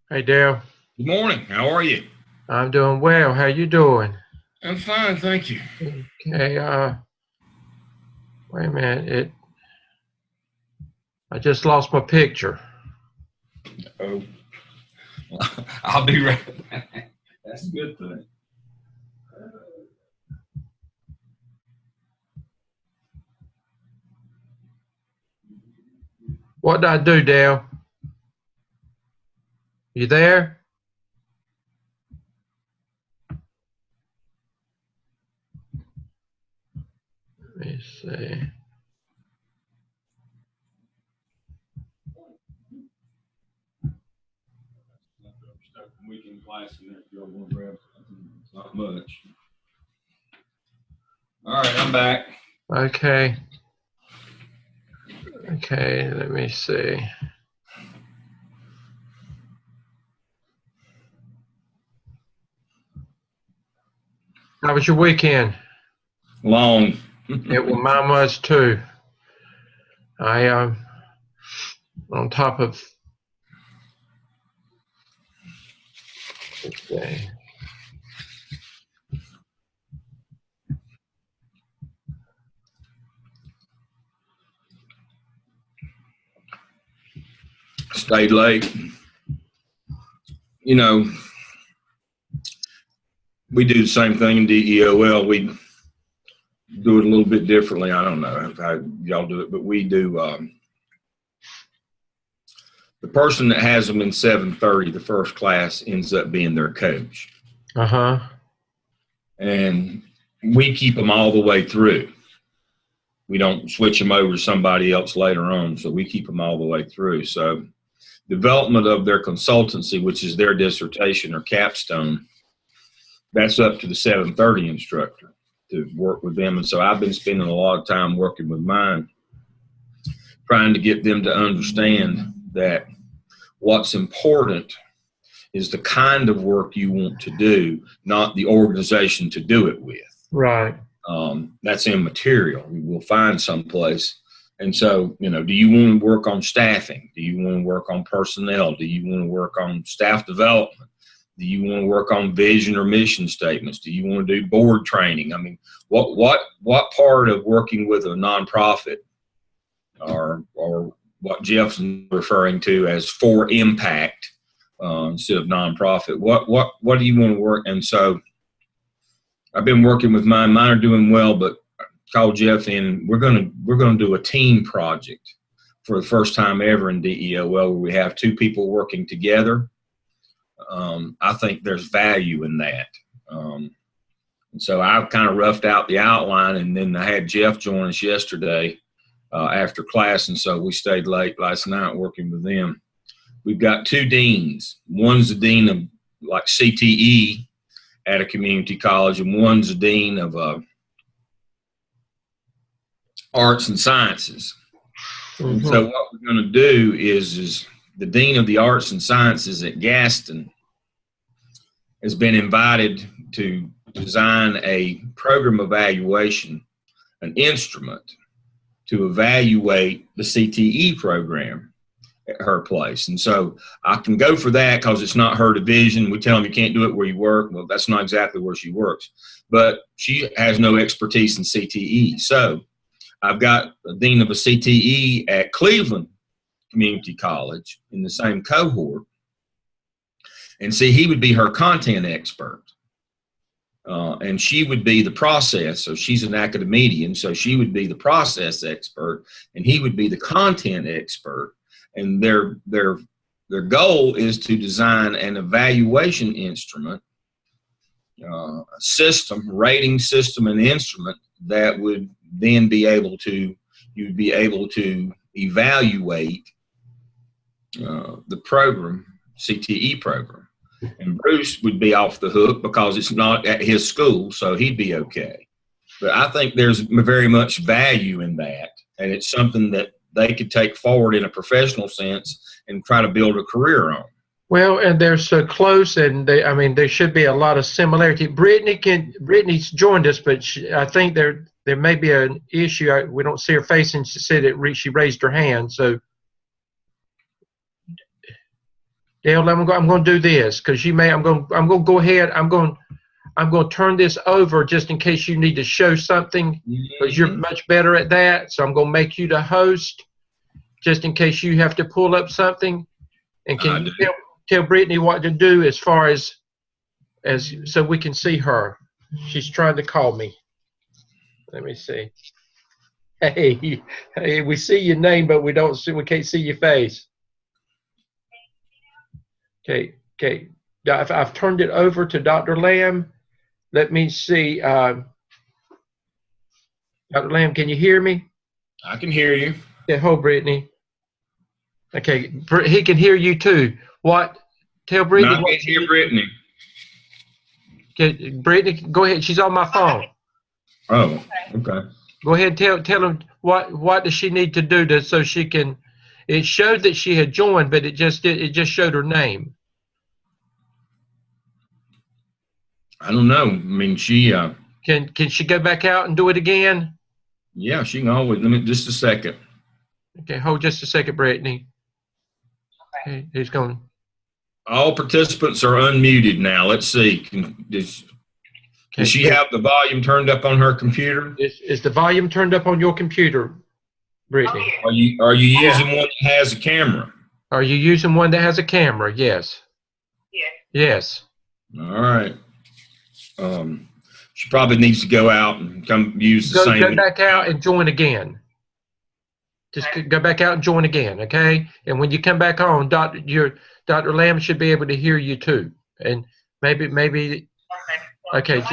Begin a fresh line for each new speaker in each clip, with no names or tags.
Hey Dale,
Good morning. How are you?
I'm doing well. How you doing?
I'm fine, thank you.
Okay, wait a minute. I just lost my picture.
Oh, I'll be right back. That's a good thing.
What did I do, Dale? You there? Let me see.
Weekend class and if y'all want to grab something, it's not much. All right, I'm back.
Okay. Okay, let me see. How was your weekend?
Long.
Well, mine was too. I on top of let's see.
Stayed late. You know, we do the same thing in DEOL. We do it a little bit differently. I don't know how y'all do it, but we do. The person that has them in 7:30, the first class, ends up being their coach.
Uh-huh.
And we keep them all the way through. We don't switch them over to somebody else later on, so we keep them all the way through. So development of their consultancy, which is their dissertation or capstone, that's up to the 7:30 instructor to work with them. And so I've been spending a lot of time working with mine, trying to get them to understand that what's important is the kind of work you want to do, not the organization to do it with.
Right.
That's immaterial. We'll find someplace. And so, do you want to work on staffing? Do you want to work on personnel? Do you want to work on staff development? Do you want to work on vision or mission statements? Do you want to do board training? I mean, what part of working with a nonprofit or what Jeff's referring to as for impact instead of nonprofit? What do you want to work? And so I've been working with mine. Mine are doing well, but called Jeff in. We're gonna do a team project for the first time ever in DEOL where we have two people working together. I think there's value in that. And so I've kind of roughed out the outline, and then I had Jeff join us yesterday after class, and so we stayed late last night working with them. We've got two deans. One's the dean of like CTE at a community college, and one's the dean of arts and sciences.
Mm-hmm.
And so what we're going to do is the dean of the arts and sciences at Gaston has been invited to design a program evaluation, an instrument to evaluate the CTE program at her place. And so I can go for that because it's not her division. We tell them you can't do it where you work. Well, that's not exactly where she works. But she has no expertise in CTE. So I've got a dean of a CTE at Cleveland Community College in the same cohort. And see, he would be her content expert. And she would be the process. So she's an academician. So she would be the process expert, and he would be the content expert. And their goal is to design an evaluation instrument, a system, rating system, and instrument that would then be able to evaluate the program, CTE program. And Bruce would be off the hook because it's not at his school, so he'd be okay. But I think there's very much value in that, and it's something that they could take forward in a professional sense and try to build a career on.
Well, and they're so close, and there should be a lot of similarity. Brittany's joined us, but I think there may be an issue. We don't see her face, and she said she raised her hand. So, Dale, I'm going to do this because I'm going to go ahead. I'm going to turn this over just in case you need to show something because you're much better at that. So I'm going to make you the host just in case you have to pull up something. And can you tell Brittany what to do as far as so we can see her? She's trying to call me. Let me see. Hey, we see your name, but we can't see your face. Okay. I've turned it over to Dr. Lamb. Let me see. Dr. Lamb, can you hear me?
I can hear you.
Yeah, hold Brittany. Okay, he can hear you too. What? Tell Brittany.
I can hear Brittany.
Okay, Brittany, go ahead. She's on my phone.
Oh, okay.
Go ahead. Tell him what does she need to do so she can. It showed that she had joined, but it just showed her name.
I don't know. I mean, she.
Can she go back out and do it again?
Yeah, she can always. Let me just a second.
Okay, hold just a second, Brittany. Okay, he's going.
All participants are unmuted now. Let's see. Does she have the volume turned up on her computer?
Is the volume turned up on your computer, Brittany?
Are you using one that has a camera?
Are you using one that has a camera? Yes. Yes.
All right. She probably needs to go out and come use the same.
Go back out and join again. Just go back out and join again, okay? And when you come back on, Dr. Lamb should be able to hear you too. And maybe okay.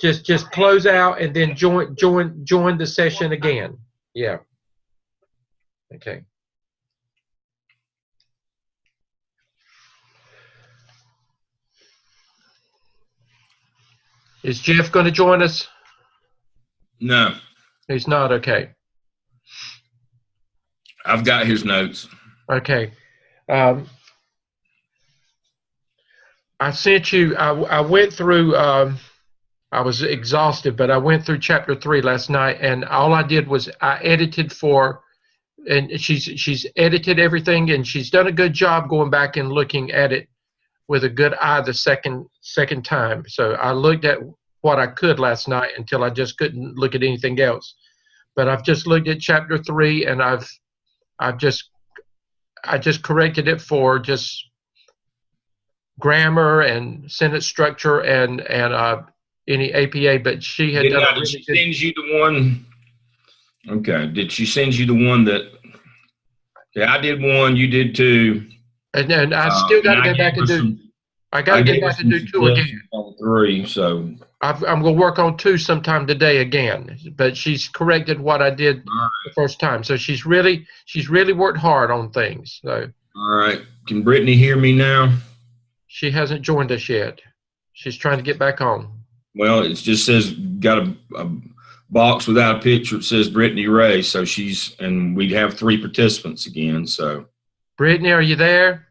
Just close out and then join the session again. Yeah. Okay. Is Jeff going to join us?
No.
He's not. Okay.
I've got his notes.
Okay. I sent you. I went through. I was exhausted, but I went through chapter 3 last night, and all I did was I edited and she's edited everything, and she's done a good job going back and looking at it with a good eye the second time. So I looked at what I could last night until I just couldn't look at anything else. But I've just looked at chapter 3, and I just corrected it for just grammar and sentence structure and any APA. But she had done.
Did she send you the one? Okay. Did she send you the one that? Okay, I did one. You did 2.
And I still got to go back and do. I got to get back and do 2 again.
On 3, so
I'm going to work on 2 sometime today again. But she's corrected what I did the first time, so she's really worked hard on things. So.
All right. Can Brittany hear me now?
She hasn't joined us yet. She's trying to get back on.
Well, it just says got a box without a picture. It says Brittany Ray, so and we'd have 3 participants again. So,
Brittany, are you there?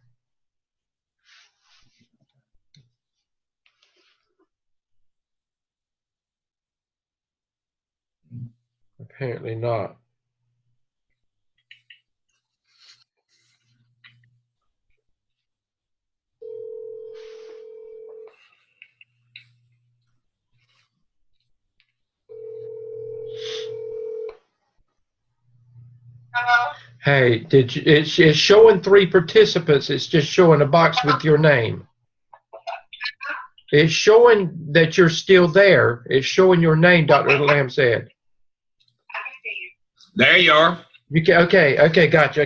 Apparently not.
Hello?
Hey, it's showing 3 participants. It's just showing a box with your name. It's showing that you're still there. It's showing your name, Dr. Lamb said.
there you are.
Okay, gotcha.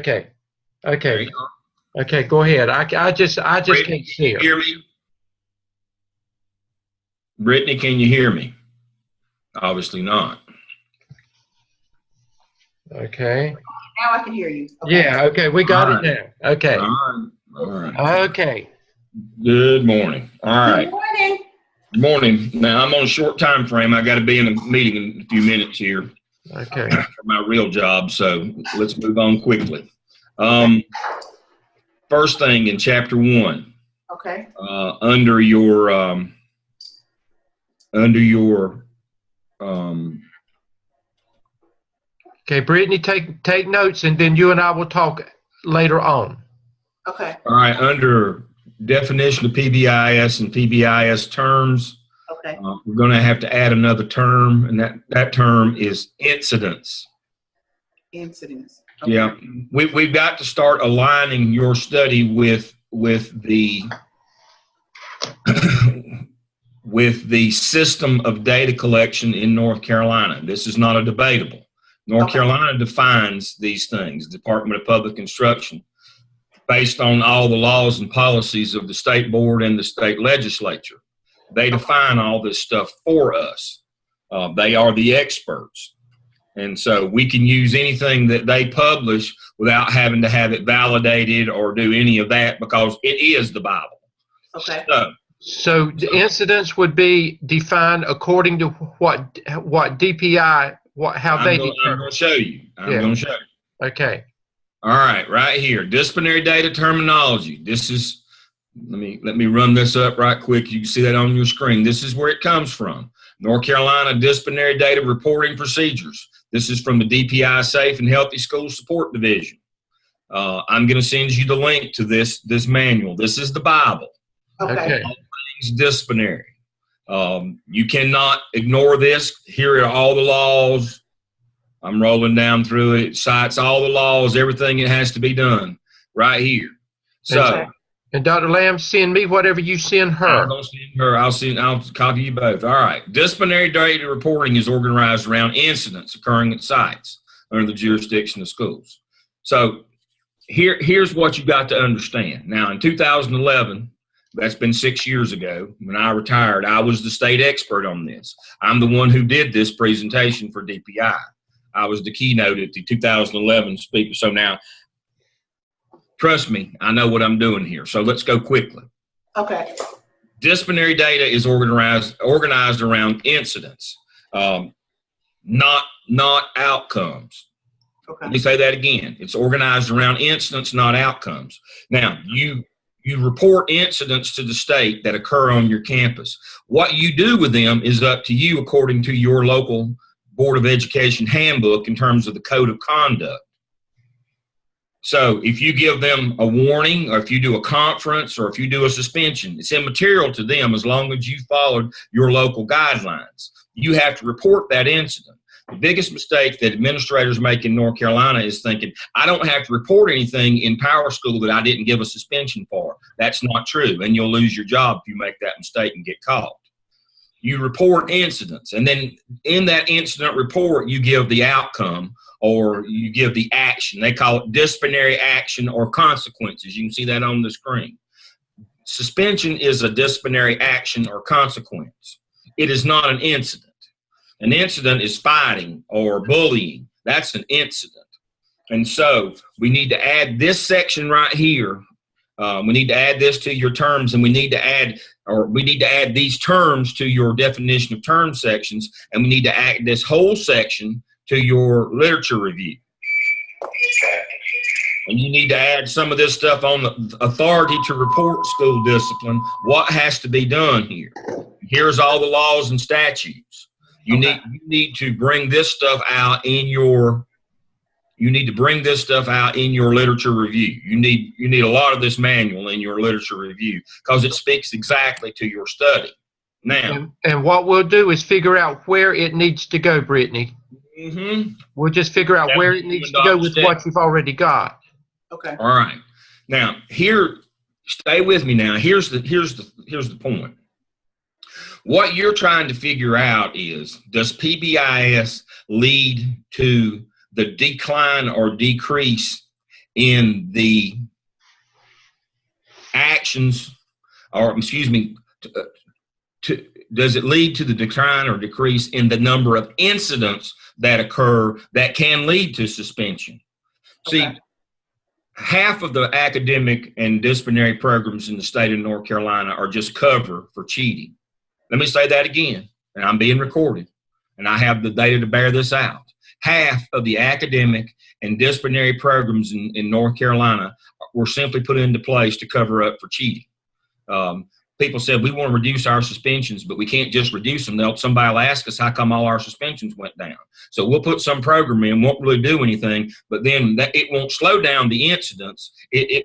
Okay, go ahead. I just
Brittany,
can't see her.
Can you hear me? Brittany, can you hear me? Obviously not.
Okay.
Now I can hear you. Okay.
Yeah, okay, we got it now. Okay.
All right.
Okay.
Good morning. All right.
Good morning.
Good morning. Now, I'm on a short time frame. I got to be in a meeting in a few minutes here.
Okay.
For my real job, so let's move on quickly. First thing in chapter 1.
Okay.
Under your
Okay, Brittany, take notes, and then you and I will talk later on.
Okay.
All right, under definition of PBIS and PBIS terms,
Okay.
we're going to have to add another term, and that term is incidents.
Incidents. Okay.
Yeah, we've got to start aligning your study with the with the system of data collection in North Carolina. This is not a debatable. North Carolina defines these things, Department of Public Instruction, based on all the laws and policies of the state board and the state legislature. They define all this stuff for us. They are the experts. And so we can use anything that they publish without having to have it validated or do any of that, because it is the Bible.
Okay.
So the incidents would be defined according to what DPI, how they determine.
I'm going to show you. I'm going to show you.
Okay.
All right here. Disciplinary data terminology. This is, let me run this up right quick. You can see that on your screen. This is where it comes from. North Carolina Disciplinary Data Reporting Procedures. This is from the DPI Safe and Healthy School Support Division. I'm going to send you the link to this manual. This is the Bible.
Okay.
All things disciplinary. You cannot ignore this. Here are all the laws. I'm rolling down through it. It cites all the laws, everything that has to be done right here. So,
and Dr. Lamb, send me whatever you send her.
I'm going to send her. I'll copy you both. All right. Disciplinary data reporting is organized around incidents occurring at sites under the jurisdiction of schools. So here's what you got to understand. Now, in 2011, that's been 6 years ago, when I retired, I was the state expert on this. I'm the one who did this presentation for DPI. I was the keynote at the 2011 speaker. So now, trust me, I know what I'm doing here. So let's go quickly.
Okay.
Disciplinary data is organized around incidents, not outcomes.
Okay.
Let me say that again. It's organized around incidents, not outcomes. Now, you report incidents to the state that occur on your campus. What you do with them is up to you according to your local Board of Education handbook in terms of the code of conduct. So if you give them a warning, or if you do a conference, or if you do a suspension, it's immaterial to them as long as you followed your local guidelines. You have to report that incident. The biggest mistake that administrators make in North Carolina is thinking, I don't have to report anything in Power School that I didn't give a suspension for. That's not true, and you'll lose your job if you make that mistake and get caught. You report incidents, and then in that incident report, you give the outcome, or you give the action. They call it disciplinary action or consequences. You can see that on the screen. Suspension is a disciplinary action or consequence. It is not an incident. An incident is fighting or bullying. That's an incident. And so we need to add this section right here. We need to add this to your terms, and we need to add these terms to your definition of term sections, and we need to add this whole section to your literature review. And you need to add some of this stuff on the authority to report school discipline, what has to be done here. Here's all the laws and statutes. You need to bring this stuff out in your literature review. You need a lot of this manual in your literature review because it speaks exactly to your study. Now,
and what we'll do is figure out where it needs to go, Brittany. We'll just figure out where it needs to go with what you've already got.
Okay.
All right. Now, stay with me now. Here's the point. What you're trying to figure out is, does PBIS lead to the decline or decrease in the actions, or excuse me, does it lead to the decline or decrease in the number of incidents that occur that can lead to suspension?
Okay.
See, half of the academic and disciplinary programs in the state of North Carolina are just cover for cheating. Let me say that again, and I'm being recorded, and I have the data to bear this out. Half of the academic and disciplinary programs in North Carolina were simply put into place to cover up for cheating. people said, we want to reduce our suspensions, but we can't just reduce them. Somebody will ask us how come all our suspensions went down. So we'll put some program in, won't really do anything, but then it won't slow down the incidents.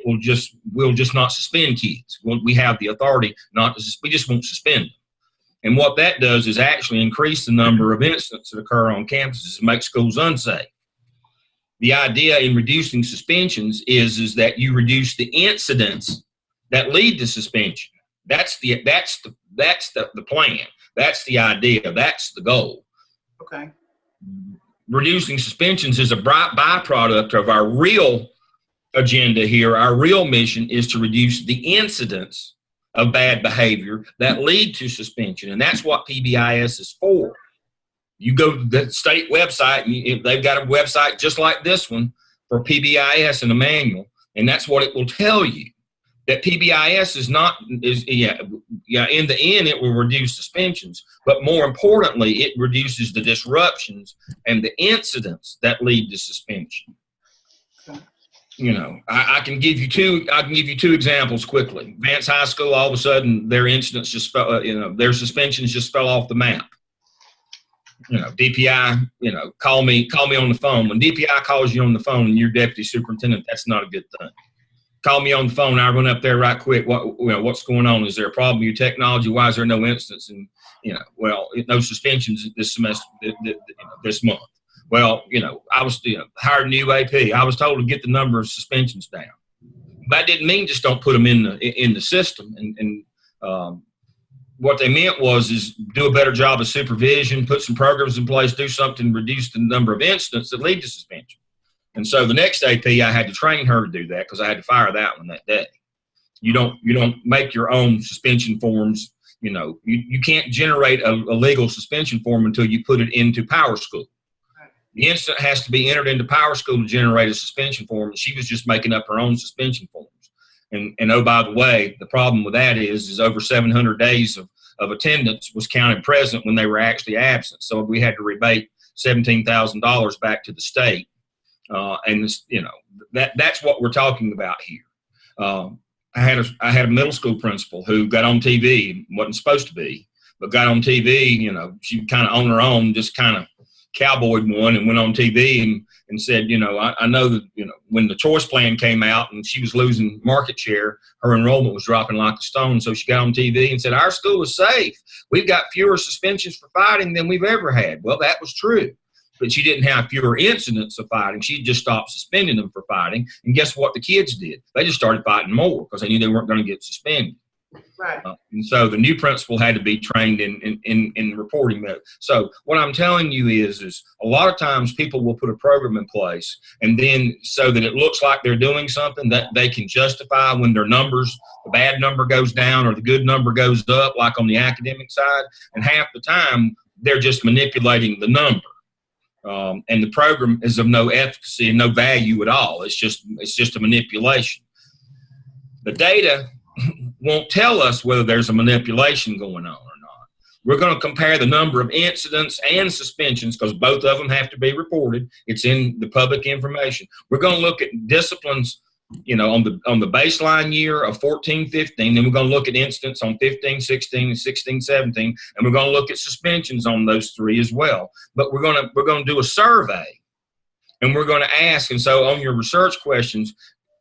We'll just not suspend kids. We have the authority not to, we just won't suspend them. And what that does is actually increase the number of incidents that occur on campuses and make schools unsafe. The idea in reducing suspensions is that you reduce the incidents that lead to suspension. That's the plan. That's the idea. That's the goal.
Okay.
Reducing suspensions is a byproduct of our real agenda here. Our real mission is to reduce the incidents of bad behavior that lead to suspension, and that's what PBIS is for. You go to the state website, and they've got a website just like this one for PBIS and a manual, and that's what it will tell you. That PBIS in the end, it will reduce suspensions, but more importantly, it reduces the disruptions and the incidents that lead to suspension.
Okay.
You know, I can give you two examples quickly. Vance High School, all of a sudden, their incidents just fell, their suspensions just fell off the map. DPI, call me on the phone. When DPI calls you on the phone and you're deputy superintendent, that's not a good thing. Call me on the phone. I'll run up there right quick. What's going on? Is there a problem with your technology? Why is there no instance? And no suspensions this semester, this month. Well, I was hired a new AP. I was told to get the number of suspensions down. That didn't mean just don't put them in the system. And what they meant is do a better job of supervision, put some programs in place, do something, reduce the number of incidents that lead to suspension. And so the next AP, I had to train her to do that because I had to fire that one that day. You don't make your own suspension forms. You can't generate a legal suspension form until you put it into Power School. The incident has to be entered into Power School to generate a suspension form. She was just making up her own suspension forms. And oh, by the way, the problem with that is over 700 days of attendance was counted present when they were actually absent. So we had to rebate $17,000 back to the state. That's what we're talking about here. I had a middle school principal who got on TV, wasn't supposed to be, but got on TV. She kind of on her own, just kind of cowboyed one and went on TV and said, I know that, when the choice plan came out and she was losing market share, her enrollment was dropping like a stone. So she got on TV and said, our school is safe. We've got fewer suspensions for fighting than we've ever had. Well, that was true. But she didn't have fewer incidents of fighting. She just stopped suspending them for fighting. And guess what the kids did? They just started fighting more because they knew they weren't going to get suspended.
Right.
And so the new principal had to be trained in reporting that. So what I'm telling you is a lot of times people will put a program in place and then so that it looks like they're doing something that they can justify when their numbers, the bad number goes down or the good number goes up, like on the academic side. And half the time they're just manipulating the number. And the program is of no efficacy and no value at all. It's just a manipulation. The data won't tell us whether there's a manipulation going on or not. We're going to compare the number of incidents and suspensions because both of them have to be reported. It's in the public information. We're going to look at disciplines, on the baseline year of 14-15. Then we're going to look at incidents on 15-16 and 16-17, and we're going to look at suspensions on those three as well. But we're going to do a survey, and we're going to ask. And so on your research questions,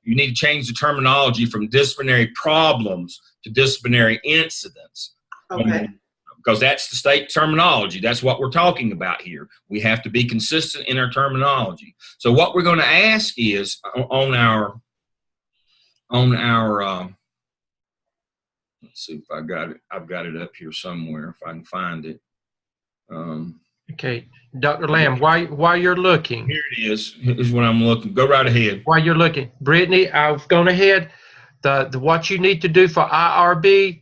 you need to change the terminology from disciplinary problems to disciplinary incidents.
Okay.
Because that's the state terminology. That's what we're talking about here. We have to be consistent in our terminology. So what we're going to ask is on our let's see if I got it. I've got it up here somewhere if I can find it.
Okay, Dr. Lamb, while you're looking.
Here it is. Here's what I'm looking. Go right ahead.
While you're looking. Brittany, I've gone ahead. The what you need to do for IRB,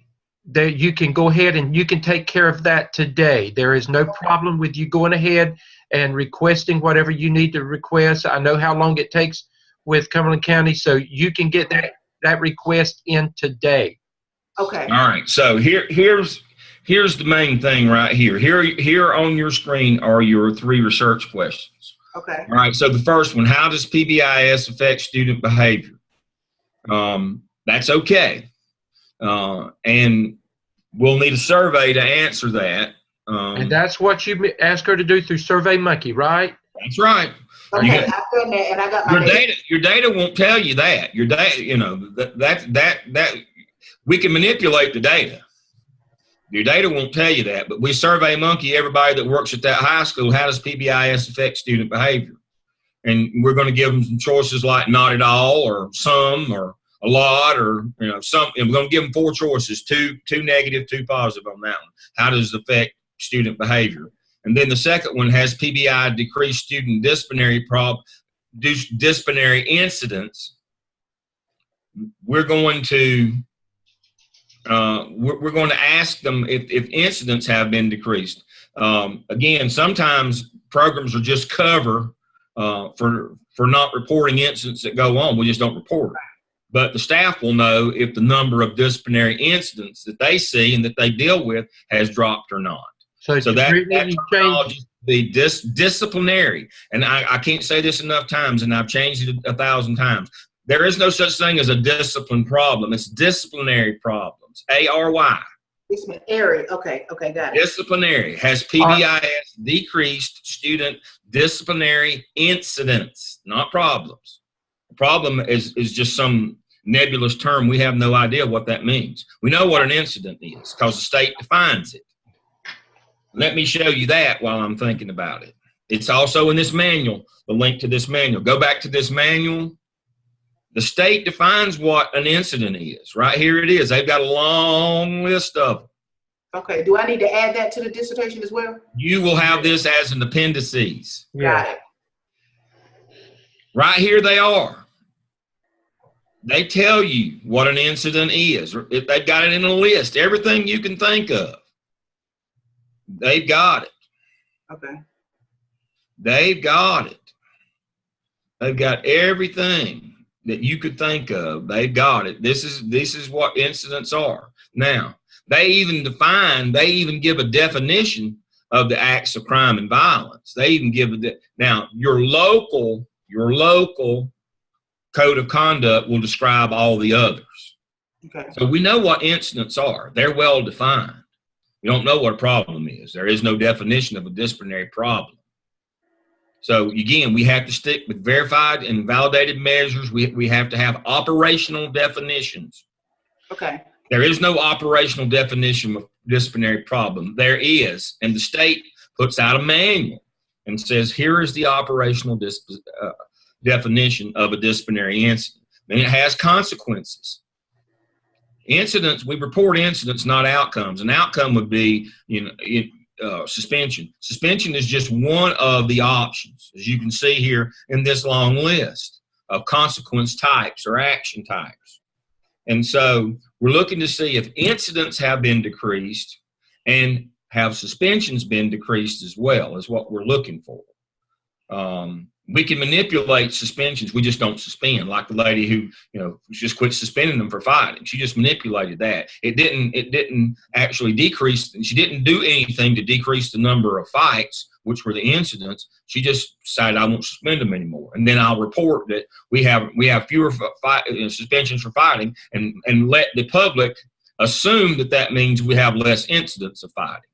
that you can go ahead and you can take care of that today. There is no problem with you going ahead and requesting whatever you need to request. I know how long it takes with Cumberland County, so you can get that request in today.
Okay.
All right. So here's the main thing right here. Here on your screen are your three research questions.
Okay.
All right. So the first one, how does PBIS affect student behavior? That's okay. And we'll need a survey to answer that.
And that's what you asked her to do through SurveyMonkey, right?
That's right.
Okay, I've done that, and I got my data.
Your data won't tell you that. Your data, you know, that we can manipulate the data. Your data won't tell you that, but we SurveyMonkey everybody that works at that high school. How does PBIS affect student behavior? And we're going to give them some choices like not at all, or some, or a lot, or some. And we're going to give them 4 choices: two negative, 2 positive on that one. How does it affect student behavior? And then the second one has PBI decreased student disciplinary incidents. We're going to ask them if incidents have been decreased. Again, sometimes programs are just cover for not reporting incidents that go on. We just don't report it. But the staff will know if the number of disciplinary incidents that they see and that they deal with has dropped or not. So that terminology, the disciplinary, and I can't say this enough times, and I've changed it 1,000 times. There is no such thing as a discipline problem. It's disciplinary problems. ARY.
Disciplinary. Okay, got it.
Disciplinary. Has PBIS decreased student disciplinary incidents, not problems. The problem is just some nebulous term. We have no idea what that means. We know what an incident is because the state defines it. Let me show you that while I'm thinking about it. It's also in this manual, the link to this manual. Go back to this manual. The state defines what an incident is. Right here it is. They've got a long list of them.
Okay. Do I need to add that to the dissertation as well?
You will have this as an appendices.
Got it.
Right here they are. They tell you what an incident is. If they've got it in a list, everything you can think of. They've got it.
Okay.
They've got it. They've got everything that you could think of. They've got it. This is what incidents are. Now, they even give a definition of the acts of crime and violence. They even give now your local code of conduct will describe all the others.
Okay.
So we know what incidents are. They're well defined. We don't know what a problem is. There is no definition of a disciplinary problem. So again, we have to stick with verified and validated measures. We have to have operational definitions.
Okay.
There is no operational definition of disciplinary problem. There is, and the state puts out a manual and says, here is the operational definition of a disciplinary incident. And it has consequences. Incidents, we report incidents, not outcomes. An outcome would be, suspension. Suspension is just one of the options, as you can see here in this long list of consequence types or action types. And so we're looking to see if incidents have been decreased and have suspensions been decreased as well, is what we're looking for. We can manipulate suspensions. We just don't suspend, like the lady who, just quit suspending them for fighting. She just manipulated that. It didn't actually decrease. She didn't do anything to decrease the number of fights, which were the incidents. She just decided, I won't suspend them anymore. And then I'll report that we have fewer suspensions for fighting, and let the public assume that means we have less incidents of fighting.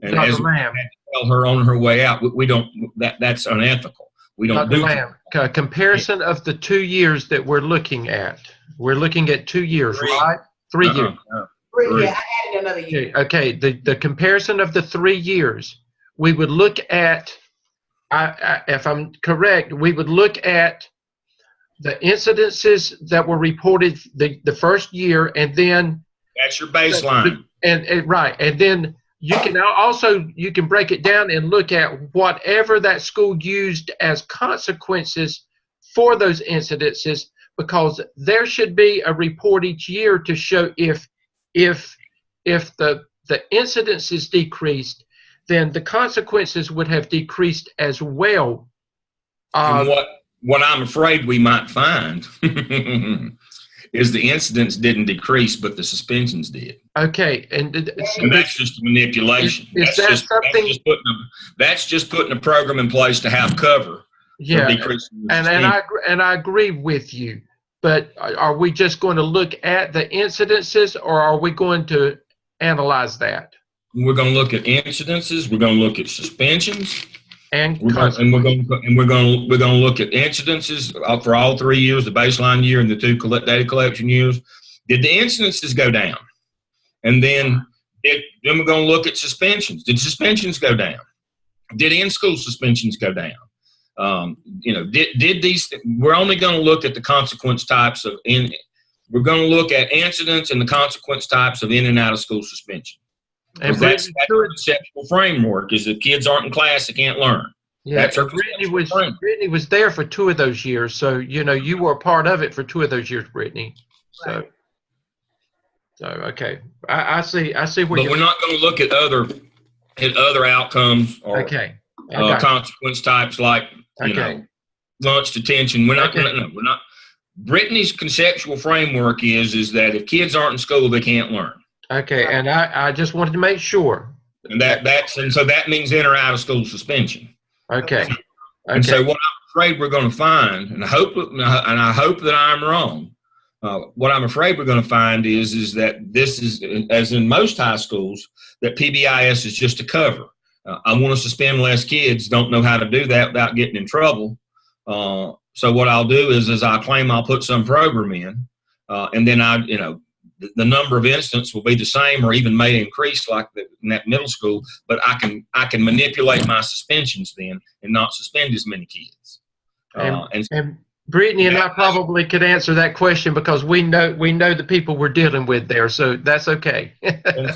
And as we had to tell her on her way out, we don't. That's unethical. We don't do that.
Comparison of the 2 years that we're looking at. We're looking at 2 years, right? 3 years.
Yeah, I added another year.
Okay. The comparison of the 3 years, we would look at, if I'm correct, we would look at the incidences that were reported the first year, and then
that's your baseline.
Right, and then you can break it down and look at whatever that school used as consequences for those incidences, because there should be a report each year to show if the incidence is decreased, then the consequences would have decreased as well.
And what I'm afraid we might find is the incidents didn't decrease, but the suspensions did.
Okay, and
that's just manipulation. That's just putting a program in place to have cover.
Yeah, and I agree with you, but are we just going to look at the incidences, or are we going to analyze that?
We're going to look at incidences. We're going to look at suspensions.
And
we're going to look at incidences for all 3 years, the baseline year and the 2 data collection years. Did the incidences go down? And then we're going to look at suspensions. Did suspensions go down? Did in-school suspensions go down? Did these? We're only going to look at the consequence types of we're going to look at incidents and the consequence types of in and out of school suspension. And that's the conceptual framework. Is if kids aren't in class, they can't learn.
Yeah,
that's
Brittany was there for 2 of those years, so you were a part of it for 2 of those years, Brittany. So okay, I see where.
But we're not going to look at other outcomes or consequence types like lunch detention. We're not. We're not. Brittany's conceptual framework is that if kids aren't in school, they can't learn.
Okay, and I just wanted to make sure.
And so that means in or out of school suspension.
Okay.
And so what I'm afraid we're going to find, and I hope that I'm wrong. What I'm afraid we're going to find is that this is, as in most high schools, that PBIS is just a cover. I want to suspend less kids. Don't know how to do that without getting in trouble. So what I'll do is I claim I'll put some program in, and then the number of incidents will be the same or even may increase like in that middle school, but I can manipulate my suspensions then and not suspend as many kids.
And Brittany and I probably could answer that question because we know the people we're dealing with there, so that's okay.
And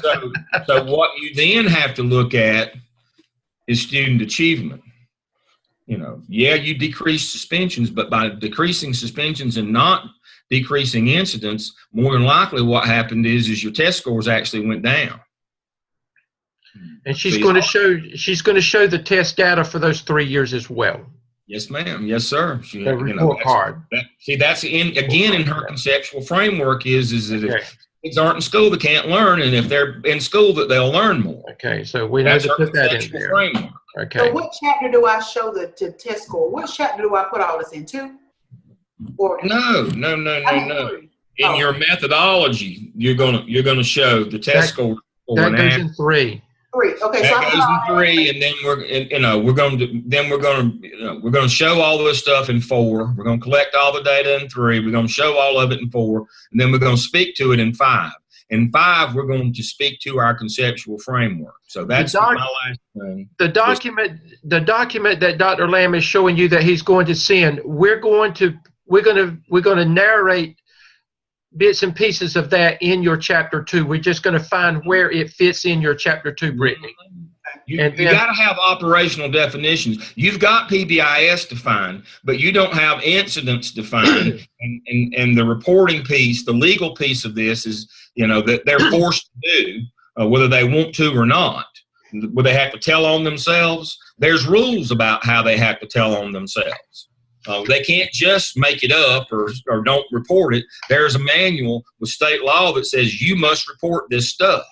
so what you then have to look at is student achievement. You decrease suspensions, but by decreasing suspensions and not decreasing incidents, more than likely what happened is your test scores actually went down.
And she's going to show the test data for those 3 years as well.
Yes, ma'am. Yes, sir.
The report card.
That's in her conceptual framework is that if kids aren't in school, they can't learn, and if they're in school, that they'll learn more.
Okay, so we have to put that in there.
Framework.
Okay.
So what chapter do I show the test score? What chapter do I put all this in? 2? Or
no. In your methodology, you're gonna show the test score.
That goes in 3.
3. Okay,
that goes in 3, and then we're going to show all this stuff in 4. We're going to collect all the data in 3. We're going to show all of it in 4, and then we're going to speak to it in 5. In 5, we're going to speak to our conceptual framework. So that's my last thing.
The document that Dr. Lamb is showing you that he's going to send, we're going to narrate bits and pieces of that in your chapter 2. We're just going to find where it fits in your chapter 2, Brittany.
You got to have operational definitions. You've got PBIS defined, but you don't have incidents defined. and the reporting piece, the legal piece of this is, that they're forced to do, whether they want to or not. Will they have to tell on themselves? There's rules about how they have to tell on themselves. They can't just make it up or don't report it. There's a manual with state law that says you must report this stuff.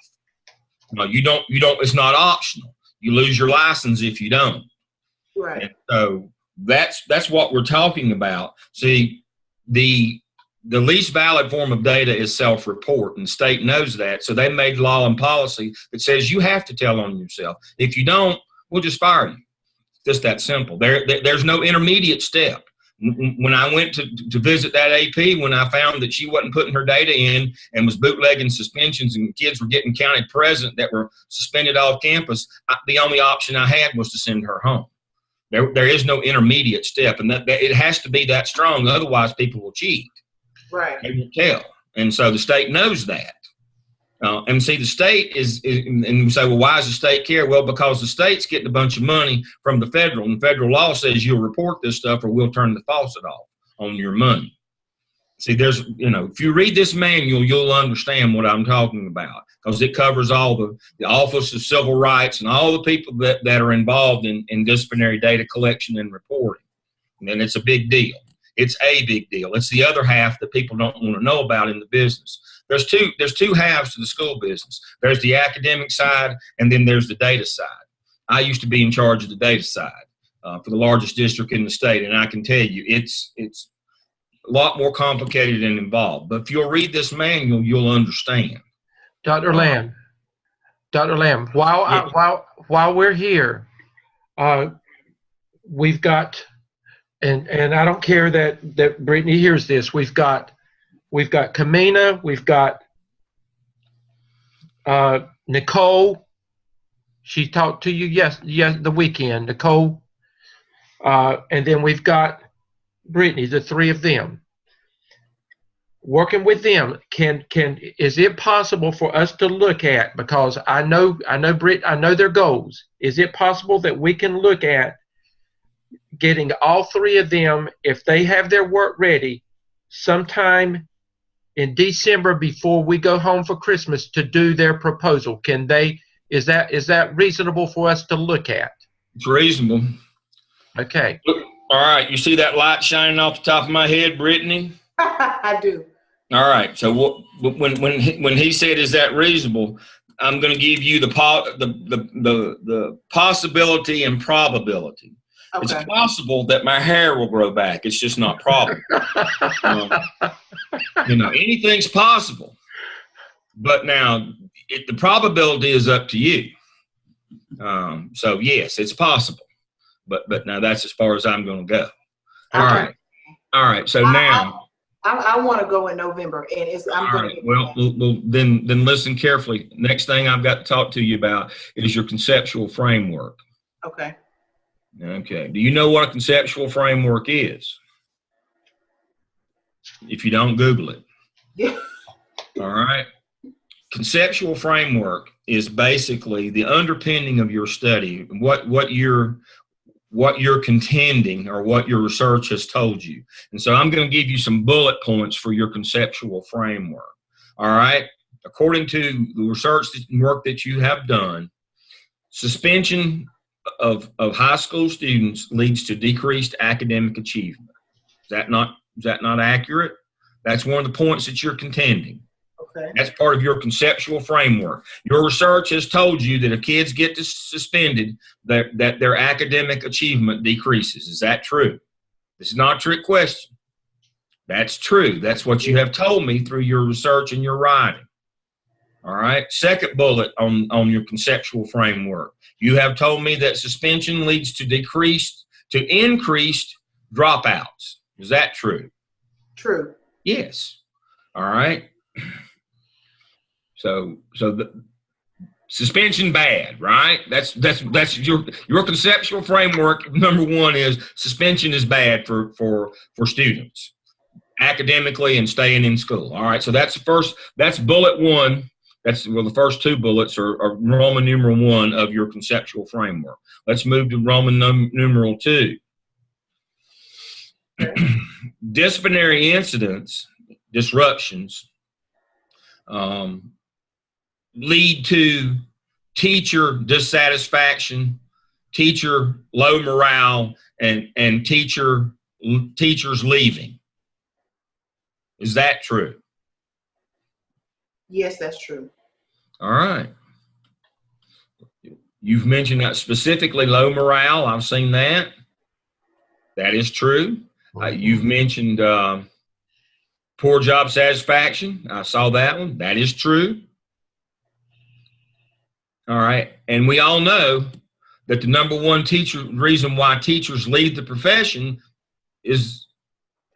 You don't. It's not optional. You lose your license if you don't.
Right.
And so that's what we're talking about. See, the least valid form of data is self-report, and the state knows that. So they made law and policy that says you have to tell on yourself. If you don't, we'll just fire you. Just that simple. There's no intermediate step. When I went to visit that AP, when I found that she wasn't putting her data in and was bootlegging suspensions and kids were getting counted present that were suspended off campus, the only option I had was to send her home. There is no intermediate step, and that it has to be that strong. Otherwise, people will cheat.
Right.
They won't tell. And so the state knows that. And see, the state and we say, well, why does the state care? Well, because the state's getting a bunch of money from the federal, and federal law says you'll report this stuff or we'll turn the faucet off on your money. See, if you read this manual, you'll understand what I'm talking about, because it covers all the Office of Civil Rights and all the people that are involved in disciplinary data collection and reporting. And it's a big deal. It's a big deal. It's the other half that people don't want to know about in the business. There's two halves to the school business. There's the academic side, and then there's the data side. I used to be in charge of the data side for the largest district in the state, and I can tell you it's a lot more complicated and involved. But if you'll read this manual, you'll understand.
Dr. Lamb,
Yeah.
while we're here, we've got, and I don't care that Brittany hears this. We've got Kamina, we've got Nicole. She talked to you yes the weekend, Nicole, and then we've got Brittany. The three of them. Working with them, is it possible for us to look at, because I know their goals. Is it possible that we can look at getting all three of them, if they have their work ready, sometime in December before we go home for Christmas, to do their proposal? Can they? Is that reasonable for us to look at?
It's reasonable.
Okay.
All right. You see that light shining off the top of my head, Brittany?
I do.
All right. So when he said, "Is that reasonable?" I'm going to give you the possibility and probability.
Okay.
It's possible that my hair will grow back. It's just not probable. Anything's possible. But now the probability is up to you. So yes, it's possible. But now that's as far as I'm going to go. All right. So now.
I want to go in November, and I'm going to.
Well, then listen carefully. Next thing I've got to talk to you about is your conceptual framework.
Okay.
Okay. Do you know what a conceptual framework is? If you don't, Google it.
Yeah.
All right. Conceptual framework is basically the underpinning of your study, what you're contending or what your research has told you. And so I'm going to give you some bullet points for your conceptual framework. All right. According to the research work that you have done, suspension of high school students leads to decreased academic achievement. Is that not accurate? That's one of the points that you're contending.
Okay.
That's part of your conceptual framework. Your research has told you that if kids get suspended, that their academic achievement decreases. Is that true? This is not a trick question. That's true. That's what you have told me through your research and your writing. All right. Second bullet on your conceptual framework. You have told me that suspension leads to increased dropouts. Is that true?
True.
Yes. All right. So the suspension bad, right? That's your conceptual framework. Number one is suspension is bad for students academically and staying in school. All right. So that's bullet one. The first two bullets are Roman numeral 1 of your conceptual framework. Let's move to Roman numeral 2. Disciplinary incidents, disruptions, lead to teacher dissatisfaction, teacher low morale, and teachers leaving. Is that true?
Yes, that's true.
All right. You've mentioned that specifically low morale. I've seen that. That is true. You've mentioned poor job satisfaction. I saw that one. That is true. All right. And we all know that the number one reason why teachers leave the profession is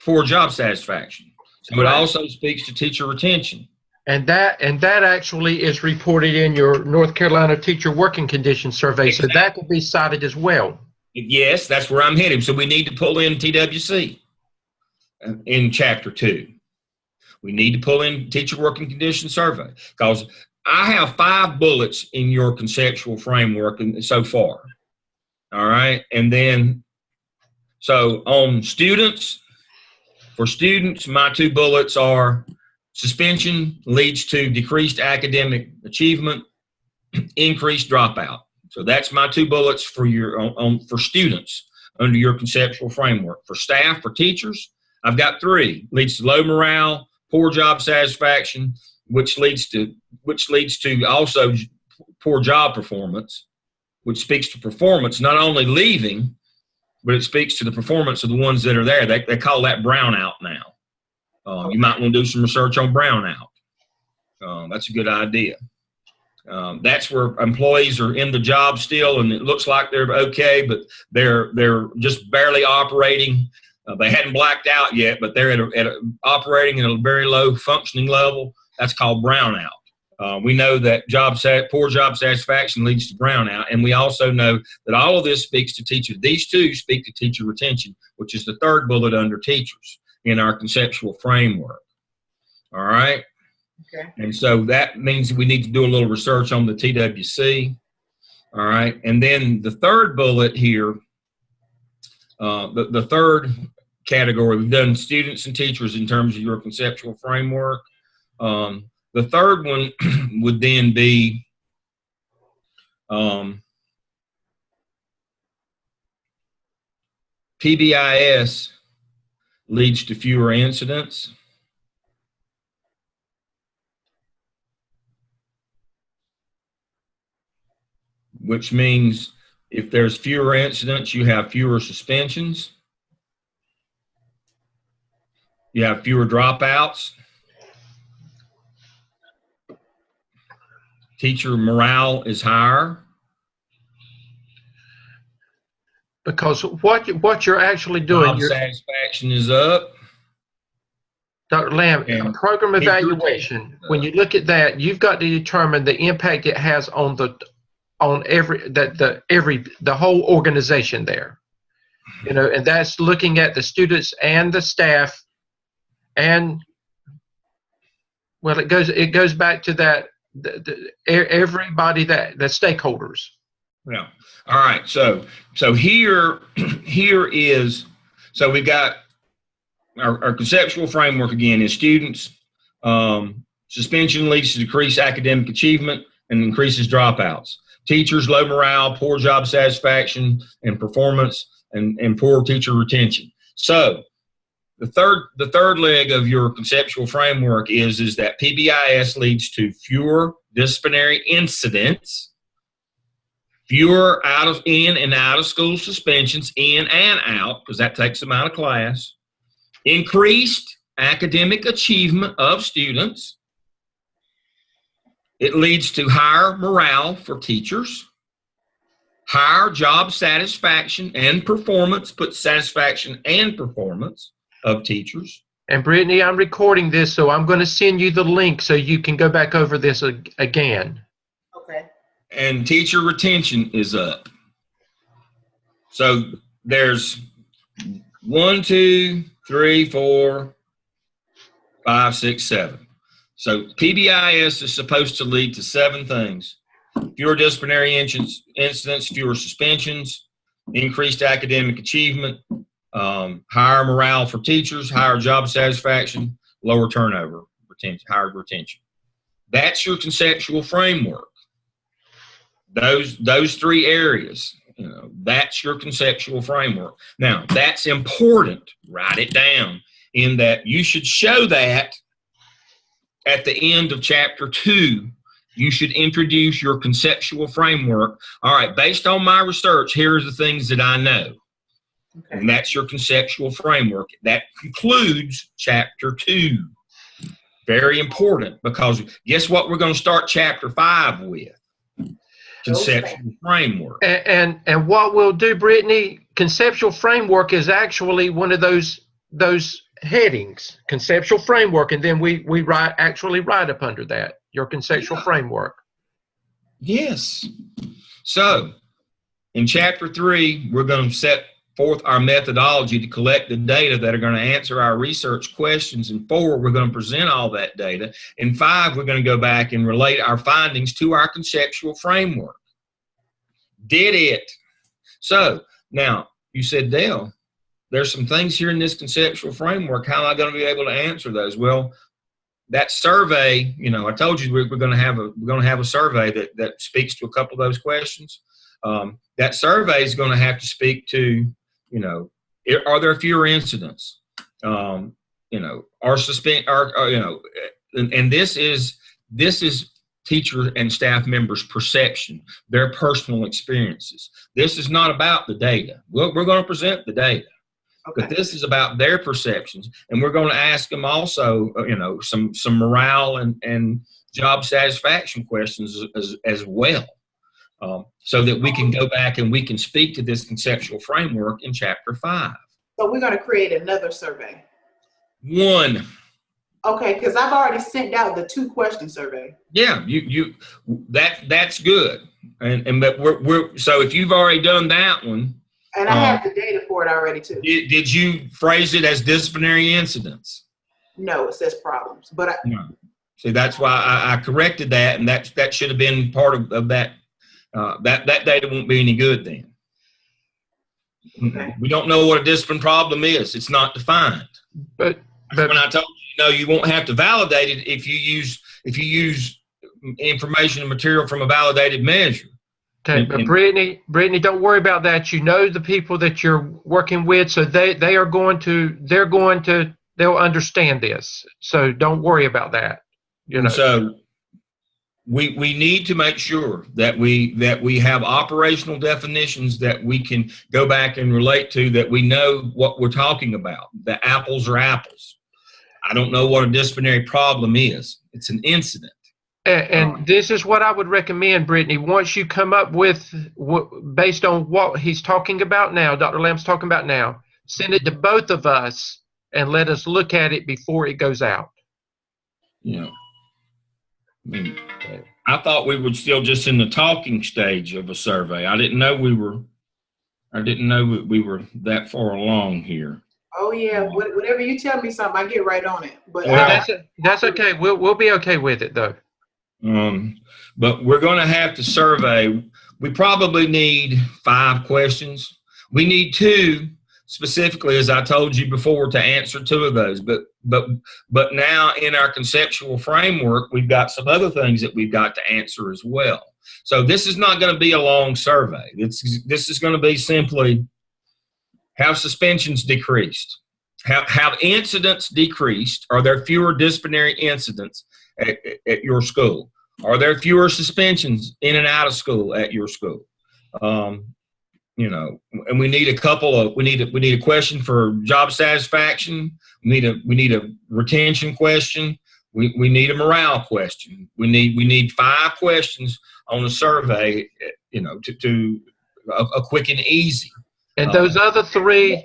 poor job satisfaction. So it also speaks to teacher retention. And that
actually is reported in your North Carolina Teacher Working Conditions Survey. Exactly. So that could be cited as well.
Yes, that's where I'm heading. So we need to pull in TWC in Chapter 2. We need to pull in Teacher Working Conditions Survey, because I have 5 bullets in your conceptual framework so far. All right. And then, so on students, for students, my 2 bullets are suspension leads to decreased academic achievement, increased dropout. So that's my 2 bullets for for students under your conceptual framework. For staff, for teachers, I've got 3. Leads to low morale, poor job satisfaction, which leads to also poor job performance, which speaks to performance, not only leaving, but it speaks to the performance of the ones that are there. They call that brownout now. You might want to do some research on brownout. That's a good idea. That's where employees are in the job still, and it looks like they're okay, but they're just barely operating. They hadn't blacked out yet, but they're operating at a very low functioning level. That's called brownout. We know that poor job satisfaction leads to brownout, and we also know that all of this speaks to teachers. These two speak to teacher retention, which is the third bullet under teachers in our conceptual framework. All right?
Okay.
And so that means we need to do a little research on the TWC. All right? And then the third bullet here, the third category, we've done students and teachers in terms of your conceptual framework. The third one would then be PBIS leads to fewer incidents. Which means if there's fewer incidents, you have fewer suspensions. You have fewer dropouts. Teacher morale is higher.
Because what you're actually doing,
Job satisfaction is up.
Dr. Lamb, a program evaluation, when you look at that, you've got to determine the impact it has on the whole organization there. You know, and that's looking at the students and the staff, and well, it goes back to that everybody, the stakeholders.
Yeah. All right. So here is, so we've got our conceptual framework again is students. Suspension leads to decreased academic achievement and increases dropouts. Teachers, low morale, poor job satisfaction and performance, and poor teacher retention. So the third leg of your conceptual framework is that PBIS leads to fewer disciplinary incidents, fewer in and out of school suspensions, in and out, because that takes them out of class, increased academic achievement of students. It leads to higher morale for teachers, higher job satisfaction and performance, put satisfaction and performance of teachers.
And Brittany, I'm recording this, so I'm going to send you the link so you can go back over this again.
Okay.
And teacher retention is up. So there's 1, 2, 3, 4, 5, 6, 7. So PBIS is supposed to lead to 7 things: fewer disciplinary incidents, fewer suspensions, increased academic achievement, higher morale for teachers, higher job satisfaction, lower turnover, higher retention. That's your conceptual framework. Those 3 areas, that's your conceptual framework. Now, that's important. Write it down in that you should show that at the end of chapter 2. You should introduce your conceptual framework. All right, based on my research, here are the things that I know. Okay. And that's your conceptual framework. That concludes chapter 2. Very important, because guess what we're going to start chapter 5 with? Conceptual framework.
And what we'll do, Brittany, conceptual framework is actually one of those headings, conceptual framework, and then we write up under that your conceptual framework.
Yes. So in chapter 3, we're going to set forth our methodology to collect the data that are going to answer our research questions. In 4, we're going to present all that data. In 5, we're going to go back and relate our findings to our conceptual framework. Did it. So now you said, Dale, there's some things here in this conceptual framework. How am I going to be able to answer those? Well, that survey, I told you we're going to have a survey that speaks to a couple of those questions. That survey is going to have to speak to, are there fewer incidents? And this is teacher and staff members' perception, their personal experiences. This is not about the data. We're going to present the data.
Okay.
But this is about their perceptions, and we're going to ask them also, some morale and job satisfaction questions as well, so that we can go back and we can speak to this conceptual framework in Chapter 5.
So we're going to create another survey.
One.
Okay, because I've already sent out the 2-question survey.
Yeah, that's good, but we're so if you've already done that one.
And I have the data for it already too.
Did you phrase it as disciplinary incidents?
No, it says problems. But
no. See, that's why I corrected that, and that should have been part of that. That data won't be any good then. Okay. We don't know what a discipline problem is. It's not defined.
But
when I told you, you won't have to validate it if you use information and material from a validated measure.
Okay, but Brittany, don't worry about that. You know the people that you're working with, so they'll understand this. So don't worry about that.
So we need to make sure that we have operational definitions that we can go back and relate to, that we know what we're talking about. The apples are apples. I don't know what a disciplinary problem is. It's an incident.
And this is what I would recommend, Brittany. Once you come up with, based on what he's talking about now, Dr. Lamb's talking about now, send it to both of us and let us look at it before it goes out.
Yeah. I thought we were still just in the talking stage of a survey. I didn't know we were that far along here.
Oh yeah, whenever you tell me something, I get right on it. But
that's okay. We'll be okay with it though.
But we're going to have to survey. We probably need 5 questions. We need 2 specifically, as I told you before, to answer 2 of those. But now in our conceptual framework, we've got some other things that we've got to answer as well. So this is not going to be a long survey. This is going to be simply, have suspensions decreased? Have incidents decreased? Are there fewer disciplinary incidents at your school? Are there fewer suspensions in and out of school at your school? And we need a question for job satisfaction. We need a retention question. We need a morale question. We need 5 questions on a survey, to a quick and easy.
And those other 3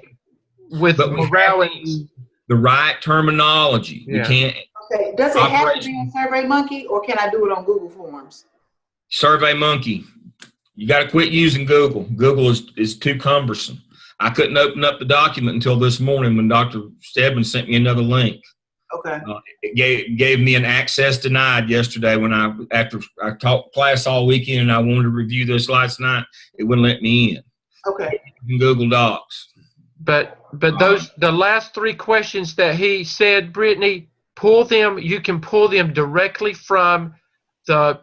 with morale and
the right terminology.
Yeah.
We can't.
Okay, does it have to be on SurveyMonkey, or can I do it on Google Forms?
SurveyMonkey. You got to quit using Google. Google is too cumbersome. I couldn't open up the document until this morning when Dr. Stedman sent me another link.
Okay.
It gave me an access denied yesterday after I taught class all weekend and I wanted to review this last night. It wouldn't let me in.
Okay.
In Google Docs.
But the last 3 questions that he said, Brittany, you can pull them directly from the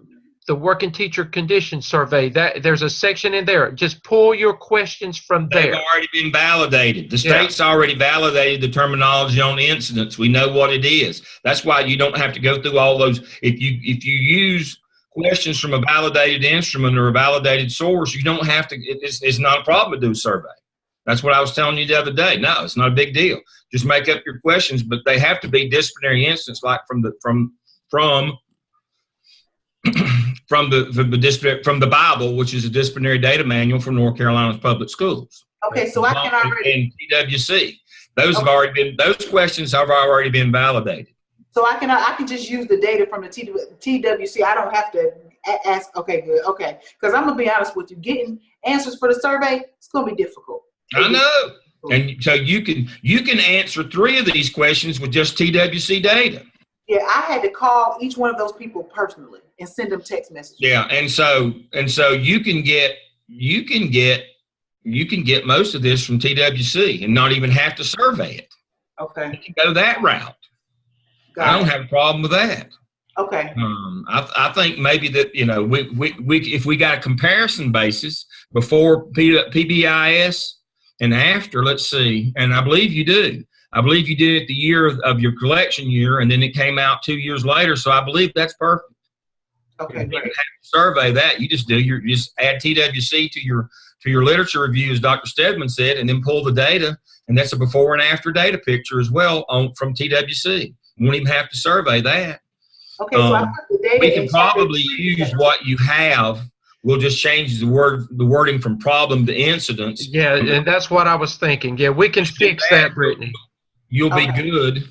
working teacher condition survey. There's a section in there. Just pull your questions from there.
They've already been validated. The state's already validated the terminology on incidents. We know what it is. That's why you don't have to go through all those. If you use questions from a validated instrument or a validated source, you don't have to. It's not a problem to do a survey. That's what I was telling you the other day. No, it's not a big deal. Just make up your questions, but they have to be disciplinary incidents, like from the Bible, which is a disciplinary data manual for North Carolina's public schools.
Okay, so I can already.
And TWC, those questions have already been validated.
So I can just use the data from the TWC. I don't have to ask. Okay, good. Okay, because I'm gonna be honest with you, getting answers for the survey, it's gonna be difficult.
I know. And so you can answer 3 of these questions with just TWC data.
Yeah, I had to call each one of those people personally and send them text messages.
Yeah, and so you can get most of this from TWC and not even have to survey it.
Okay.
You can go that route. I don't have a problem with that.
Okay.
I think maybe that we if we got a comparison basis before PBIS and after, let's see, and I believe you do. I believe you did it the year of your collection year, and then it came out 2 years later. So I believe that's perfect.
Okay,
you can survey that. You just add TWC to to your literature review, as Dr. Stedman said, and then pull the data, and that's a before and after data picture as well from TWC. You won't even have to survey that.
Okay, so I put the data
we can
in chapter
probably
3.
use what you have. We'll just change the wording from problem to incidents.
Yeah, and that's what I was thinking. Yeah, we can fix that, Brittany.
You'll be good.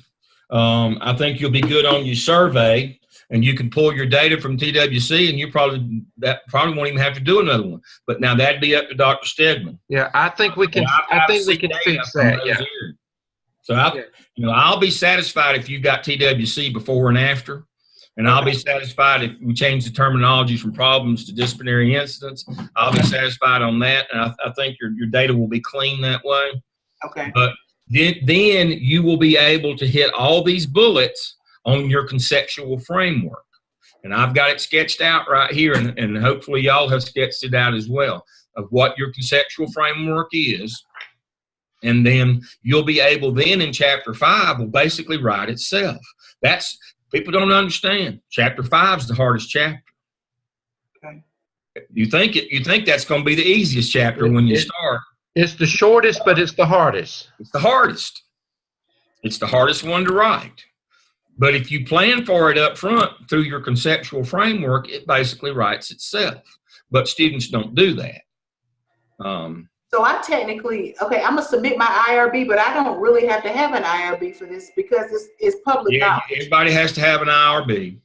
I think you'll be good on your survey, and you can pull your data from TWC, and you probably won't even have to do another one. But now that'd be up to Dr. Stedman.
Yeah, I think we can. I think we can fix that. Yeah.
So I'll be satisfied if you got TWC before and after, and I'll be satisfied if we change the terminology from problems to disciplinary incidents. I'll be satisfied on that, and I think your data will be clean that way.
Okay.
But then you will be able to hit all these bullets on your conceptual framework. And I've got it sketched out right here, and hopefully y'all have sketched it out as well, of what your conceptual framework is. And then you'll be able then in chapter 5 will basically write itself. That's, people don't understand. Chapter 5 is the hardest chapter.
Okay.
You think that's going to be the easiest chapter when you start.
It's the shortest, but it's the hardest.
It's the hardest. It's the hardest one to write. But if you plan for it up front through your conceptual framework, it basically writes itself. But students don't do that.
So I technically, I'm going to submit my IRB, but I don't really have to have an IRB for this because it's public knowledge.
Everybody has to have an IRB.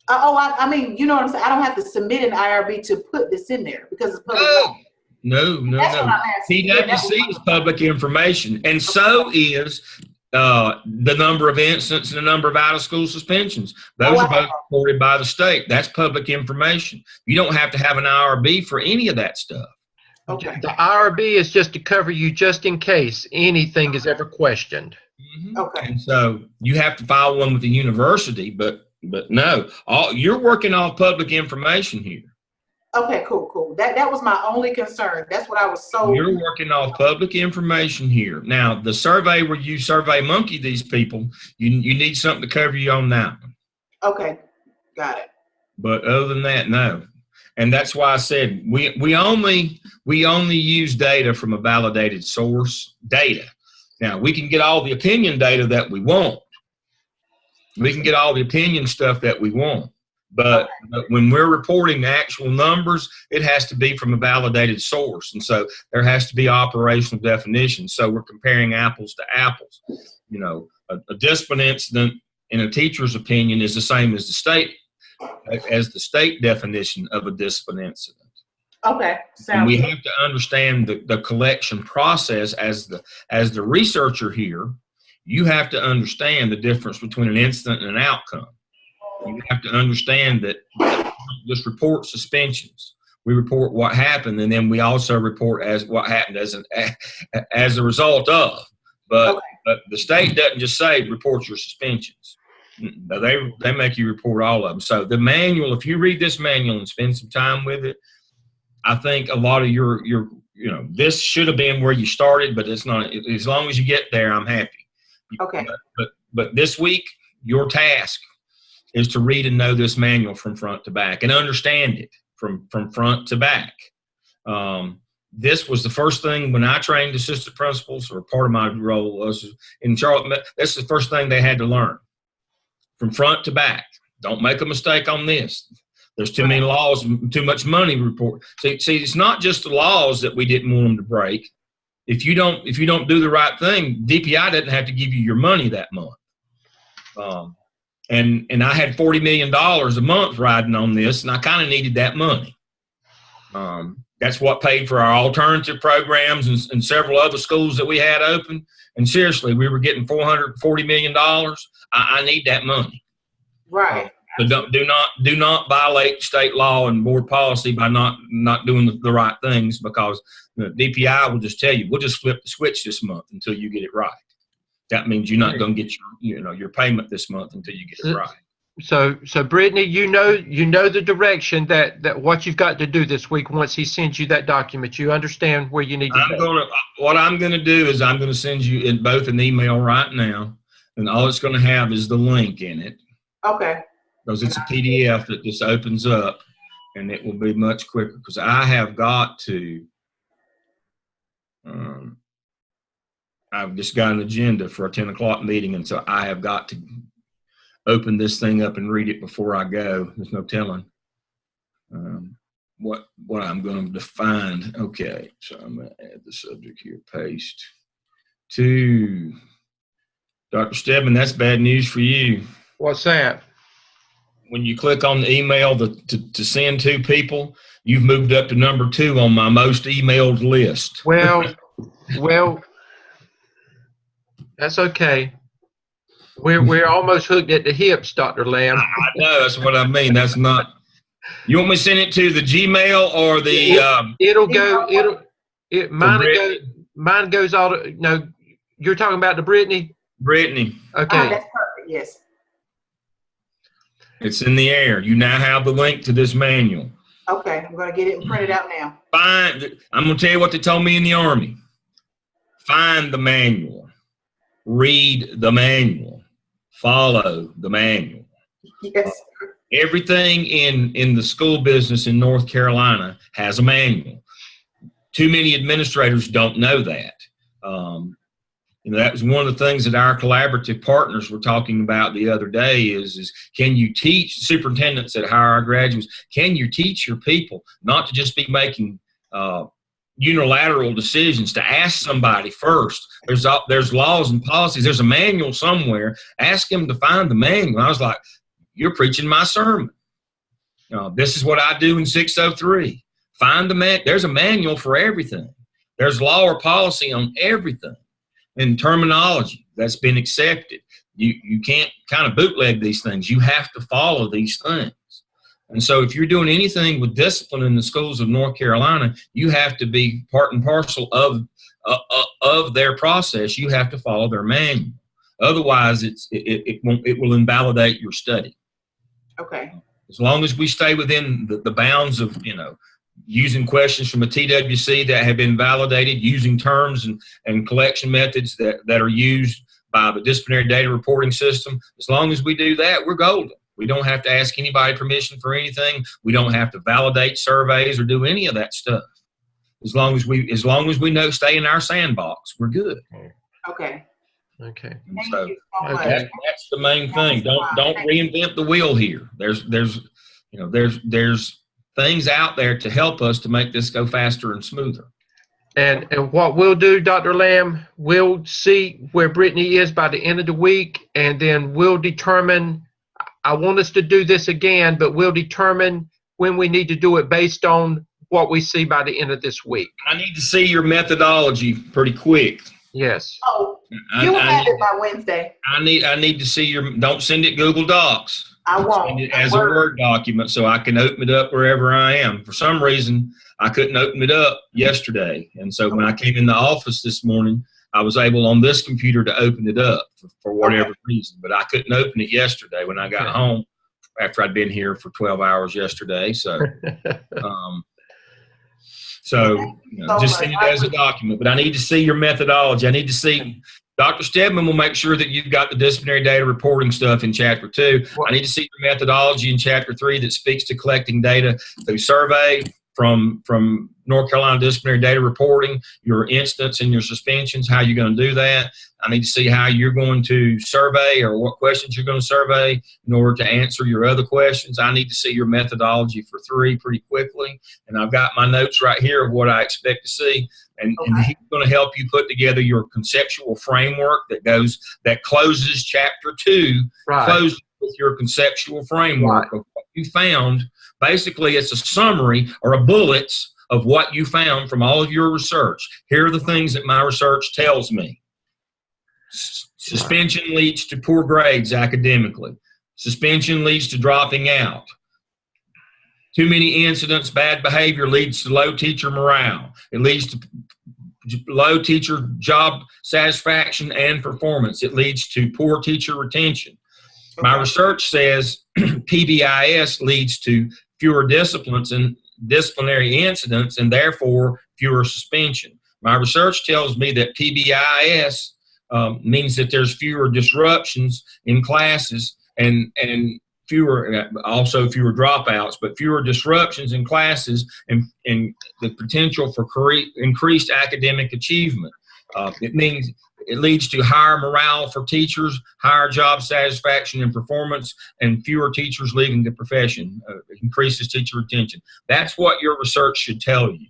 I mean, you know what I'm saying? I don't have to submit an IRB to put this in there because it's public knowledge.
No. TWC is public information, and so is the number of incidents and the number of out-of-school suspensions. Those are both reported by the state. That's public information. You don't have to have an IRB for any of that stuff.
Okay.
The IRB is just to cover you just in case anything is ever questioned.
Mm-hmm.
Okay.
And so you have to file one with the university, but no, you're working off public information here.
Okay, cool. That was my only concern. That's what I was so.
You're working off public information here. Now, the survey where you survey monkey these people, you need something to cover you on that one.
Okay, got it.
But other than that, no. And that's why I said we only use data from a validated source. Data. Now, we can get all the opinion data that we want. We can get all the opinion stuff that we want. But when we're reporting the actual numbers, it has to be from a validated source. And so there has to be operational definitions. So we're comparing apples to apples. You know, a discipline incident in a teacher's opinion is the same as the state definition of a discipline incident.
Okay.
And we have to understand the collection process as the researcher here. You have to understand the difference between an incident and an outcome. You have to understand that we don't just report suspensions. We report what happened, and then we also report as what happened as a result of. But the state doesn't just say report your suspensions. They make you report all of them. So the manual, if you read this manual and spend some time with it, I think a lot of your this should have been where you started, but it's not. As long as you get there, I'm happy.
Okay.
But this week, your task is to read and know this manual from front to back and understand it from front to back. This was the first thing when I trained assistant principals, or part of my role was in Charlotte. That's the first thing they had to learn from front to back. Don't make a mistake on this. There's too many laws, too much money report. See, it's not just the laws that we didn't want them to break. If you don't do the right thing, DPI doesn't have to give you your money that month. And I had $40 million a month riding on this, and I kind of needed that money. That's what paid for our alternative programs and several other schools that we had open. And seriously, we were getting $440 million. I need that money.
Right.
So do not violate state law and board policy by not doing the right things, because the DPI will just tell you, we'll just flip the switch this month until you get it right. That means you're not going to get your payment this month until you get it right. So
Brittany, you know the direction that what you've got to do this week. Once he sends you that document, you understand where you need to go.
What I'm going to do is I'm going to send you in both an email right now, and all it's going to have is the link in it.
Okay.
Because it's a PDF that just opens up, and it will be much quicker. Because I have got to I've just got an agenda for a 10 o'clock meeting, and so I have got to open this thing up and read it before I go. There's no telling what I'm going to define. Okay, so I'm going to add the subject here. Paste to Dr. Stedman. That's bad news for you.
What's that?
When you click on the email to send to people, you've moved up to number 2 on my most emailed list.
Well, that's okay. We're almost hooked at the hips, Dr. Lamb.
I know, that's what I mean. That's not. You want me to send it to the Gmail or the?
Mine goes all to, no. You're talking about the Brittany.
Brittany.
Okay.
That's perfect. Yes.
It's in the air. You now have the link to this manual.
Okay, I'm gonna get it and print it out now.
I'm gonna tell you what they told me in the Army. Find the manual. Read the manual. Follow the manual.
Yes.
Everything in the school business in North Carolina has a manual. Too many administrators don't know that. That was one of the things that our collaborative partners were talking about the other day is can you teach superintendents that hire our graduates, can you teach your people not to just be making unilateral decisions, to ask somebody first. There's laws and policies. There's a manual somewhere. Ask them to find the manual. I was like, you're preaching my sermon. This is what I do in 603. Find the man. There's a manual for everything. There's law or policy on everything. And terminology that's been accepted. You can't kind of bootleg these things. You have to follow these things. And so if you're doing anything with discipline in the schools of North Carolina, you have to be part and parcel of their process. You have to follow their manual. Otherwise, it will invalidate your study.
Okay.
As long as we stay within the bounds of, using questions from a TWC that have been validated, using terms and collection methods that are used by the disciplinary data reporting system, as long as we do that, we're golden. We don't have to ask anybody permission for anything. We don't have to validate surveys or do any of that stuff. As long as we know, stay in our sandbox, we're good.
Okay.
Okay.
So
you so much.
that's the main thing. Don't reinvent the wheel here. There's things out there to help us to make this go faster and smoother.
And what we'll do, Dr. Lamb, we'll see where Brittany is by the end of the week, and then we'll determine. I want us to do this again, but we'll determine when we need to do it based on what we see by the end of this week.
I need to see your methodology pretty quick.
Yes.
Oh, you'll have it by Wednesday.
I need to see don't send it Google Docs.
I won't.
Send it as a Word document so I can open it up wherever I am. For some reason, I couldn't open it up yesterday. And so when I came in the office this morning, I was able on this computer to open it up for whatever reason. But I couldn't open it yesterday when I got home after I'd been here for 12 hours yesterday. So just send it as a document. But I need to see your methodology. I need to see. Dr. Stedman will make sure that you've got the disciplinary data reporting stuff in Chapter 2. I need to see your methodology in Chapter 3 that speaks to collecting data through survey from North Carolina disciplinary data reporting, your instance and your suspensions, how you're going to do that. I need to see how you're going to survey or what questions you're going to survey in order to answer your other questions. I need to see your methodology for 3 pretty quickly. And I've got my notes right here of what I expect to see. And he's going to help you put together your conceptual framework that closes Chapter 2, closes with your conceptual framework of what you found. Basically, it's a summary or a bullets of what you found from all of your research. Here are the things that my research tells me. Suspension leads to poor grades academically. Suspension leads to dropping out. Too many incidents, bad behavior leads to low teacher morale. It leads to low teacher job satisfaction and performance. It leads to poor teacher retention. My research says PBIS leads to fewer disciplinary incidents and therefore fewer suspension. My research tells me that PBIS means that there's fewer disruptions in classes and fewer dropouts, but fewer disruptions in classes and the potential for increased academic achievement. It means it leads to higher morale for teachers, higher job satisfaction and performance, and fewer teachers leaving the profession. Increases teacher retention. That's what your research should tell you.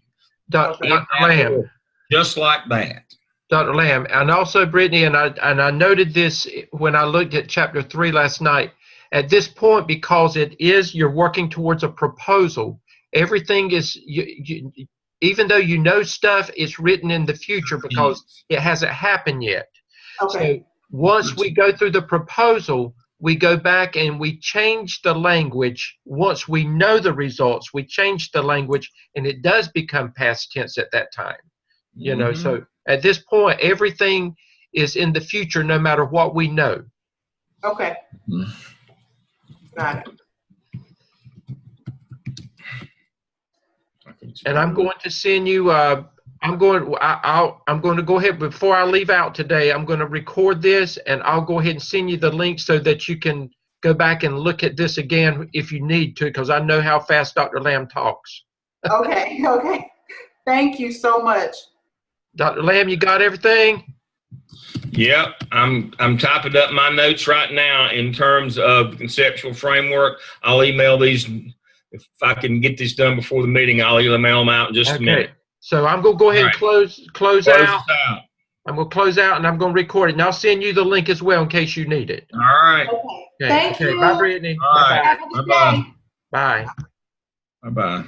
Dr. Lamb.
Just like that.
Dr. Lamb, and also Brittany, and I noted this when I looked at chapter 3 last night. At this point, because you're working towards a proposal, everything is, even though you know stuff, it's written in the future because it hasn't happened yet.
Okay.
So once we go through the proposal, we go back and we change the language. Once we know the results, we change the language, and it does become past tense at that time. You know, so at this point, everything is in the future no matter what we know.
Okay. Got it.
And I'm going to send you. I'm going to go ahead before I leave out today. I'm going to record this, and I'll go ahead and send you the link so that you can go back and look at this again if you need to, because I know how fast Dr. Lamb talks.
Okay. Okay. Thank you so much.
Dr. Lamb, you got everything?
Yep, I'm typing up my notes right now in terms of conceptual framework. I'll email these. If I can get this done before the meeting, I'll email them out in just a minute.
So I'm going to go ahead and close out.
out.
I'm going to close out, and I'm going to record it. And I'll send you the link as well in case you need it.
All right.
Okay. Thank you.
Bye, Brittany.
All right.
Have a good day.
Bye.
Bye-bye.